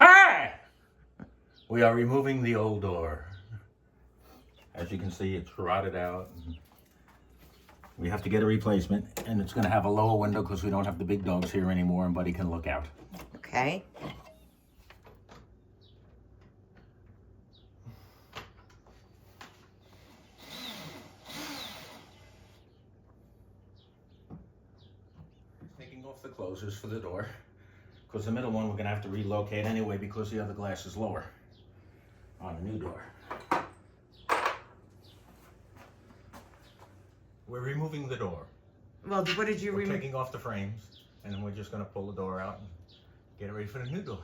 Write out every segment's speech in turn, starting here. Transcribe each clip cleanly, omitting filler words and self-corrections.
Hi! We are removing the old door. As you can see, it's rotted out. We have to get a replacement, and it's going to have a lower window because we don't have the big dogs here anymore, and Buddy can look out. Okay. Taking off the closers for the door, because the middle one we're going to have to relocate anyway because the other glass is lower on the new door. We're removing the door. Well, what did you We're remove? taking off the frames, and then we're just going to pull the door out and get it ready for the new door.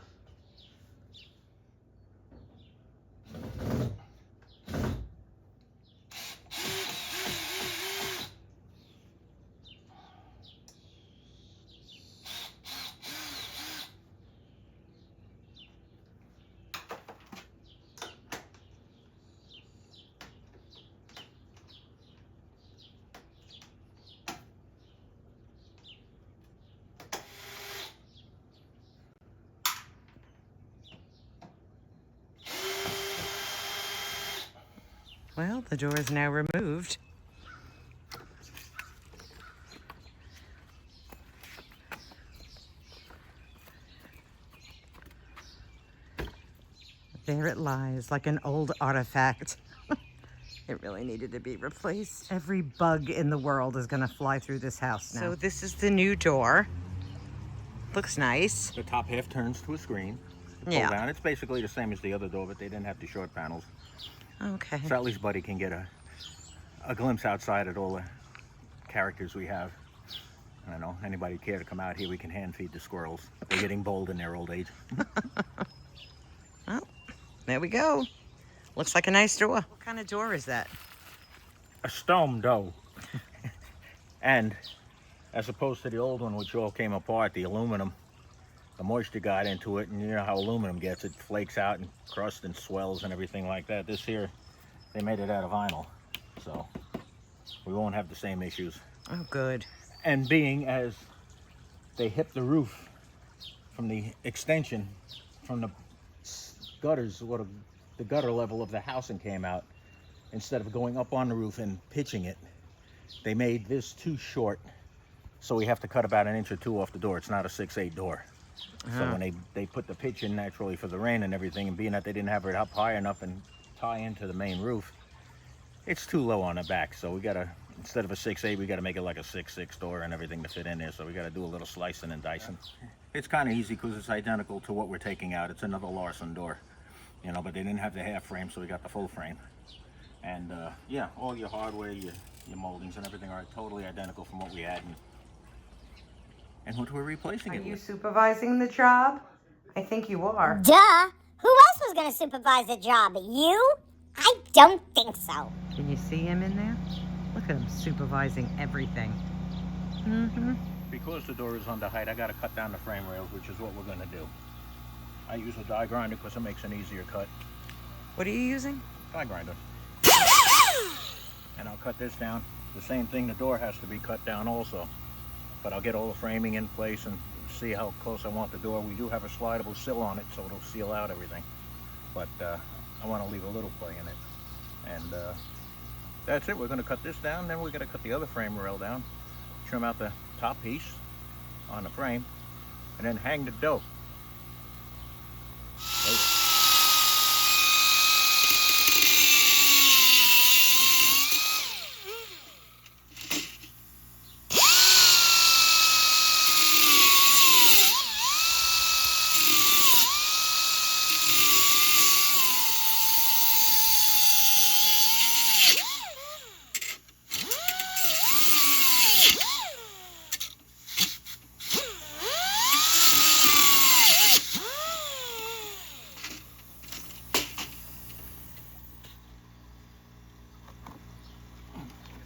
Well, the door is now removed. There it lies, like an old artifact. It really needed to be replaced. Every bug in the world is gonna fly through this house now. So this is the new door. Looks nice. The top half turns to a screen. Yeah. Pull down. It's basically the same as the other door, but they didn't have the short panels. Okay. So at least Buddy can get a glimpse outside at all the characters we have. I don't know, anybody care to come out here, we can hand feed the squirrels. They're getting bold in their old age. Well, there we go. Looks like a nice door. What kind of door is that? A stormdoor. And as opposed to the old one, which all came apart, the aluminum, the moisture got into it, and you know how aluminum gets, it flakes out and crust and swells and everything like that. This here, they made it out of vinyl, so we won't have the same issues. Oh, good. And being as they hip the roof from the extension from the gutters, the gutter level of the house, and came out, instead of going up on the roof and pitching it, they made this too short, so we have to cut about 1 inch or 2 off the door. It's not a 6/8 door. So when they put the pitch in naturally for the rain and everything, and being that they didn't have it up high enough and tie into the main roof, it's too low on the back. So we gotta, instead of a 6/8, we gotta make it like a 6/6 door and everything to fit in there. So we gotta do a little slicing and dicing. It's kind of easy because it's identical to what we're taking out. It's another Larson door, you know, but they didn't have the half frame, so we got the full frame. And yeah, all your hardware, your moldings and everything are totally identical from what we had and what we're replacing it with. Are you supervising the job? I think you are. Duh! Who else was gonna supervise the job? You? I don't think so. Can you see him in there? Look at him supervising everything. Mm-hmm. Because the door is under height, I got to cut down the frame rails, which is what we're going to do. I use a die grinder because it makes an easier cut. What are you using? Die grinder. And I'll cut this down. The same thing, the door has to be cut down also. But I'll get all the framing in place and see how close I want the door. We do have a slidable sill on it, so it'll seal out everything. But I want to leave a little play in it. And that's it. We're going to cut this down, then we're going to cut the other frame rail down, trim out the top piece on the frame, and then hang the dough.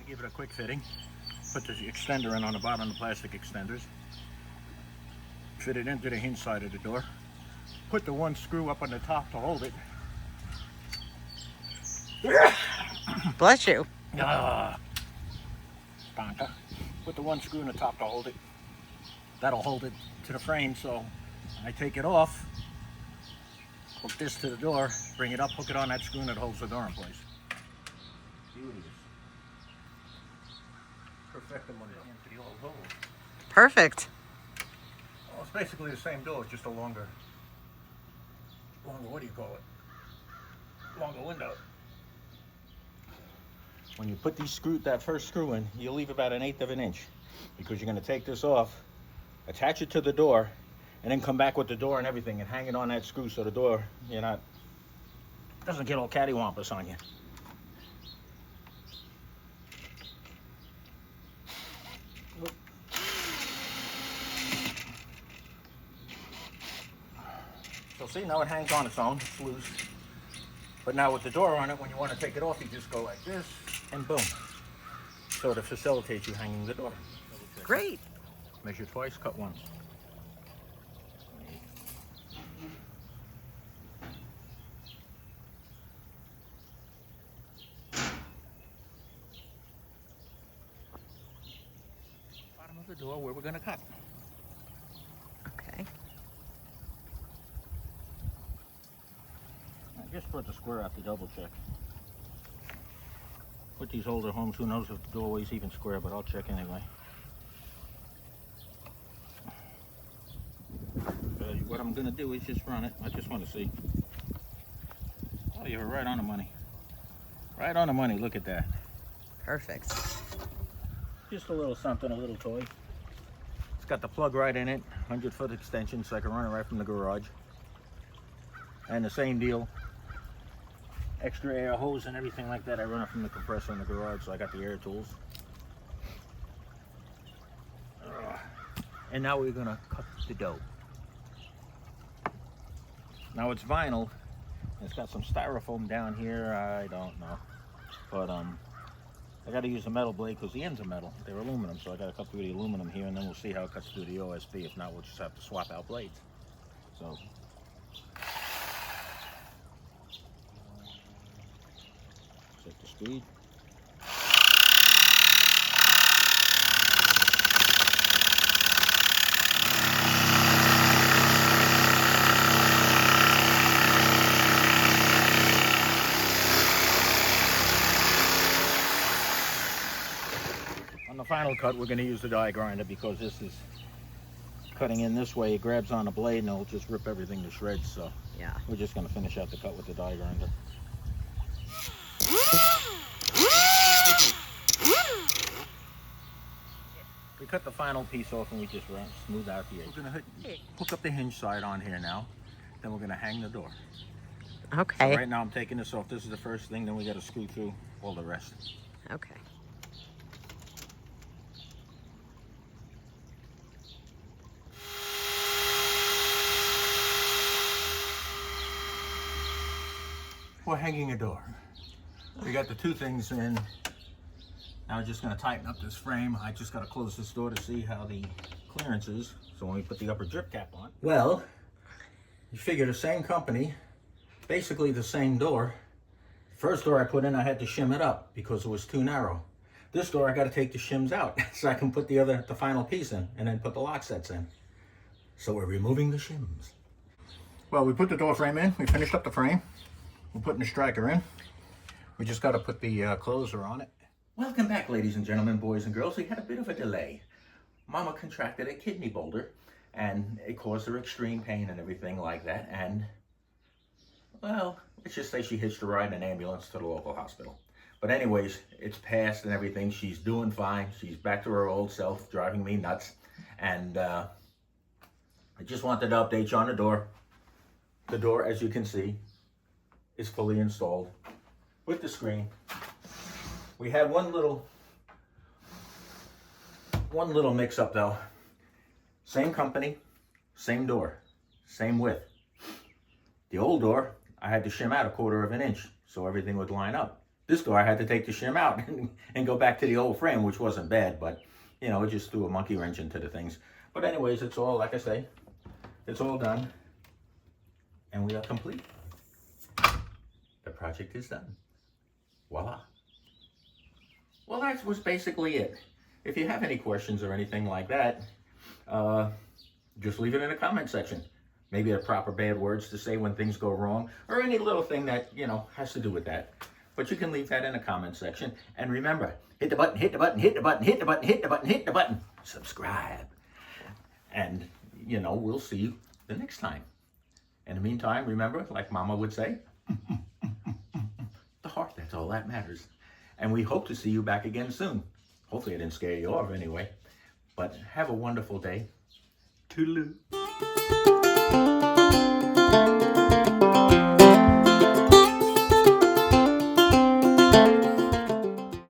Give it a quick fitting. Put the extender in on the bottom, the plastic extenders. Fit it into the hinge side of the door. Put the one screw up on the top to hold it. Bless you. Tonka. put the one screw in the top to hold it. That'll hold it to the frame, so I take it off, hook this to the door, bring it up, hook it on that screw, and it holds the door in place. Beauties. Perfect into the old hole. Perfect. Well, it's basically the same door, just a longer, what do you call it? Longer window. When you put that first screw in, you leave about 1/8 of an inch, because you're going to take this off, attach it to the door, and then come back with the door and everything and hang it on that screw so the door, doesn't get all cattywampus on you. So see, now it hangs on its own, it's loose. But now with the door on it, when you want to take it off, you just go like this, and boom. So to facilitate you hanging the door. Great. Measure twice, cut once. Bottom of the door where we're going to cut. Okay. I just brought the square out to double check. With these older homes, who knows if the doorway's even square, but I'll check anyway. What I'm going to do is just run it. I just want to see. Oh, you're right on the money. Right on the money. Look at that. Perfect. Just a little something, a little toy. It's got the plug right in it. 100-foot extension, so I can run it right from the garage. And the same deal. Extra air hose and everything like that. I run it from the compressor in the garage, so I got the air tools. And now we're going to cut the dough. Now it's vinyl. It's got some styrofoam down here. I don't know, but I got to use a metal blade because the ends are metal. They're aluminum, so I got to cut through the aluminum here, and then we'll see how it cuts through the OSB. If not, we'll just have to swap out blades. So set the speed. Final cut, we're going to use the die grinder because this is cutting in this way. It grabs on the blade and it'll just rip everything to shreds. So yeah, we're just going to finish out the cut with the die grinder. We cut the final piece off and we just smooth out the edge. We're going to hook up the hinge side on here now. Then we're going to hang the door. Okay. So right now I'm taking this off. This is the first thing. Then we got to screw through all the rest. Okay. We're hanging a door. We got the two things in. Now we're just going to tighten up this frame. I just got to close this door to see how the clearance is. So when we put the upper drip cap on. Well, you figure the same company, basically the same door. First door I put in, I had to shim it up because it was too narrow. This door I got to take the shims out so I can put the final piece in and then put the lock sets in. So we're removing the shims. Well, we put the door frame in. We finished up the frame. We're putting the striker in. We just got to put the closer on it. Welcome back, ladies and gentlemen, boys and girls. We had a bit of a delay. Mama contracted a kidney boulder, and it caused her extreme pain and everything like that. And, well, let's just say she hitched a ride in an ambulance to the local hospital. But anyways, it's passed and everything. She's doing fine. She's back to her old self, driving me nuts. And I just wanted to update you on the door. The door, as you can see, is fully installed with the screen. We had one little mix up though. Same company, same door, same width. The old door, I had to shim out 1/4 of an inch so everything would line up. This door I had to take the shim out and go back to the old frame, which wasn't bad, but you know, it just threw a monkey wrench into the things. But anyways, it's all, like I say, it's all done and we are complete. The project is done. Voila. Well, that was basically it. if you have any questions or anything like that, just leave it in the comment section. Maybe the proper bad words to say when things go wrong, or any little thing that, you know, has to do with that. But you can leave that in the comment section. And remember, hit the button, hit the button, hit the button, hit the button, hit the button, hit the button. Subscribe. And, you know, we'll see you the next time. In the meantime, remember, like Mama would say, the heart, that's all that matters. And we hope to see you back again soon. Hopefully I didn't scare you off anyway. But have a wonderful day. Toodaloo.